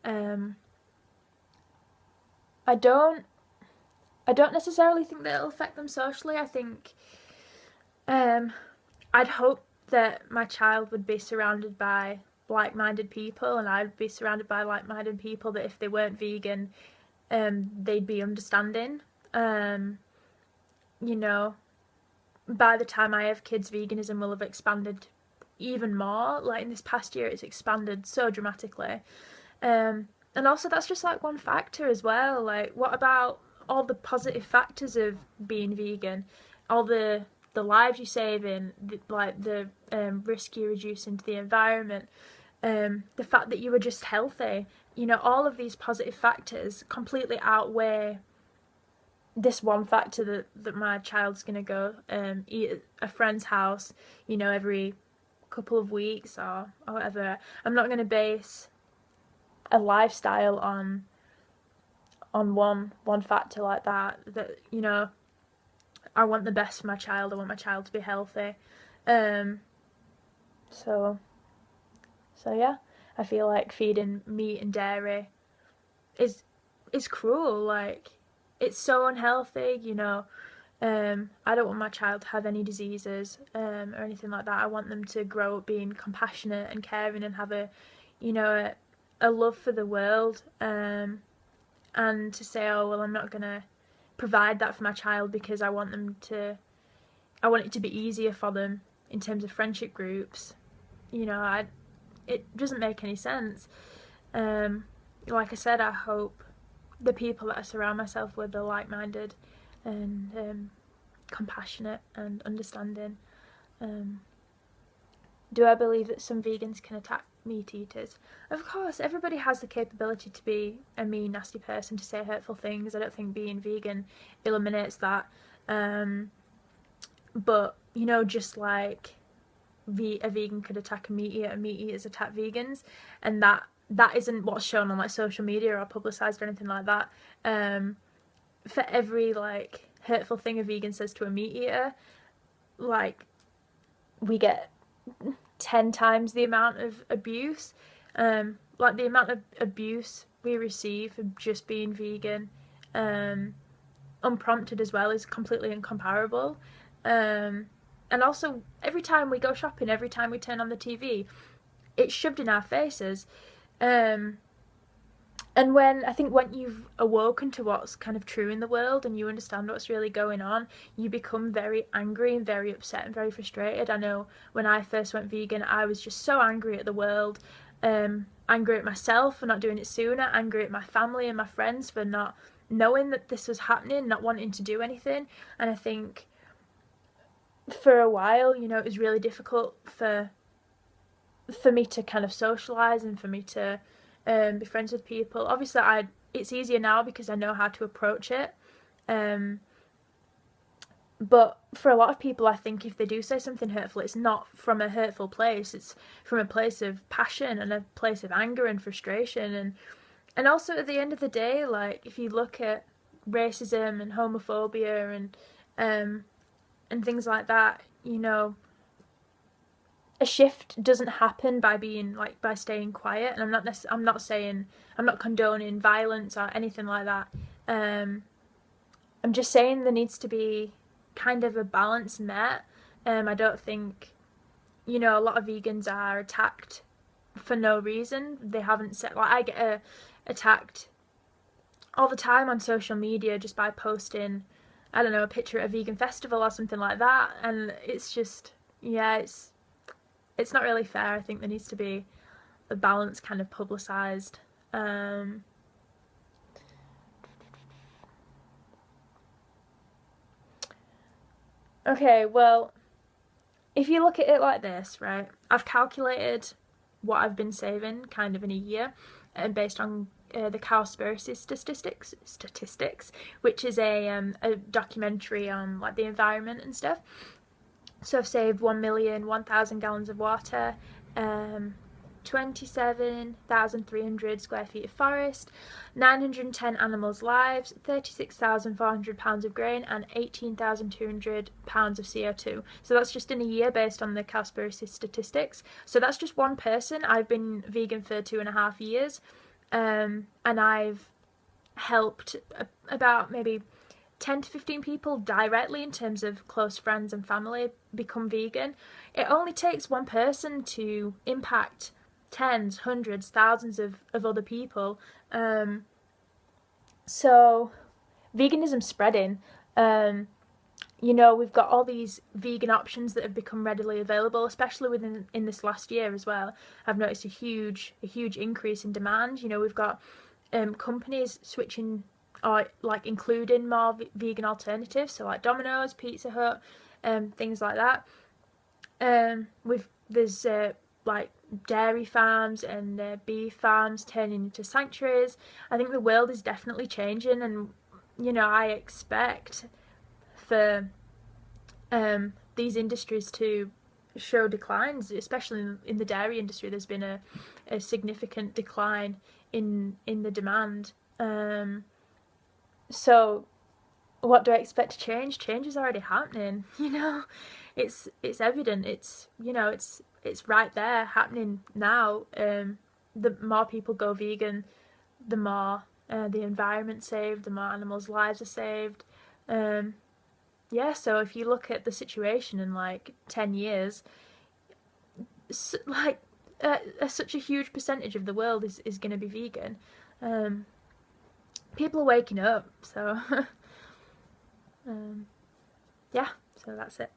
Um, I don't I don't necessarily think that it'll affect them socially. I think um, I'd hope that my child would be surrounded by like-minded people, and I'd be surrounded by like-minded people that if they weren't vegan, they'd be understanding. Um, you know, by the time I have kids, veganism will have expanded even more. Like in this past year, it's expanded so dramatically. And also, that's just like one factor as well. Like, what about all the positive factors of being vegan? All the lives you save in, like the risk you reduce into the environment, the fact that you were just healthy. You know, all of these positive factors completely outweigh this one factor that my child's gonna go eat at a friend's house, you know, every couple of weeks or whatever. I'm not gonna base a lifestyle on one factor like that. That, you know, I want the best for my child. I want my child to be healthy. Um, so so yeah, I feel like feeding meat and dairy is is cruel. Like, it's so unhealthy. You know, I don't want my child to have any diseases or anything like that. I want them to grow up being compassionate and caring and have you know, a love for the world. And to say, oh well, I'm not gonna provide that for my child because I want it to be easier for them in terms of friendship groups. You know, it doesn't make any sense. Um, like I said, I hope the people that I surround myself with are like-minded and compassionate and understanding. Um, do I believe that some vegans can attack meat eaters? Of course, everybody has the capability to be a mean, nasty person, to say hurtful things. I don't think being vegan eliminates that. Um, but, you know, just like a vegan could attack a meat eater, and meat eaters attack vegans, and that isn't what's shown on like social media or publicized or anything like that. For every like hurtful thing a vegan says to a meat eater, like, we get 10 times the amount of abuse. Like, the amount of abuse we receive for just being vegan, um, unprompted as well, is completely incomparable. Um, and also, every time we go shopping, every time we turn on the TV, it's shoved in our faces. Um, and when you've awoken to what's kind of true in the world and you understand what's really going on, you become very angry and very upset and very frustrated. I know when I first went vegan, I was just so angry at the world, angry at myself for not doing it sooner, angry at my family and my friends for not knowing that this was happening, not wanting to do anything. And I think for a while, you know, it was really difficult for me to kind of socialize and for me to be friends with people. Obviously, it's easier now because I know how to approach it. Um, but for a lot of people, I think if they do say something hurtful, it's not from a hurtful place. It's from a place of passion and a place of anger and frustration. And also, at the end of the day, like, if you look at racism and homophobia and things like that, you know, a shift doesn't happen by being like by staying quiet. And I'm not saying, I'm not condoning violence or anything like that. um I'm just saying there needs to be kind of a balance met. I don't think, you know, a lot of vegans are attacked for no reason. They haven't said, like, I get attacked all the time on social media just by posting, I don't know, a picture at a vegan festival or something like that, and it's just, yeah, it's not really fair. I think there needs to be a balance kind of publicized. Um, okay, well, if you look at it like this, right? I've calculated what I've been saving kind of in a year, and based on the Cowspiracy statistics, which is a documentary on like the environment and stuff. So I've saved 1,001,000 gallons of water, 27,300 square feet of forest, 910 animals' lives, 36,400 pounds of grain, and 18,200 pounds of CO2. So that's just in a year based on the Cowspiracy statistics. So that's just one person. I've been vegan for 2.5 years. and I've helped about maybe 10 to 15 people directly in terms of close friends and family become vegan. It only takes one person to impact tens, hundreds, thousands of other people. So veganism's spreading. We've got all these vegan options that have become readily available, especially within in this last year as well. I've noticed a huge increase in demand. We've got companies switching or like including more vegan alternatives, so like Domino's, Pizza Hut, things like that. There's like dairy farms and beef farms turning into sanctuaries. I think the world is definitely changing, and I expect for these industries to show declines, especially in the dairy industry. There's been a significant decline in the demand. So what do I expect to change? Change is already happening. It's evident. It's right there happening now. The more people go vegan, the more the environment's saved, the more animals' lives are saved. Yeah, so if you look at the situation in like 10 years, like such a huge percentage of the world is going to be vegan. Um, People are waking up, so yeah, so that's it.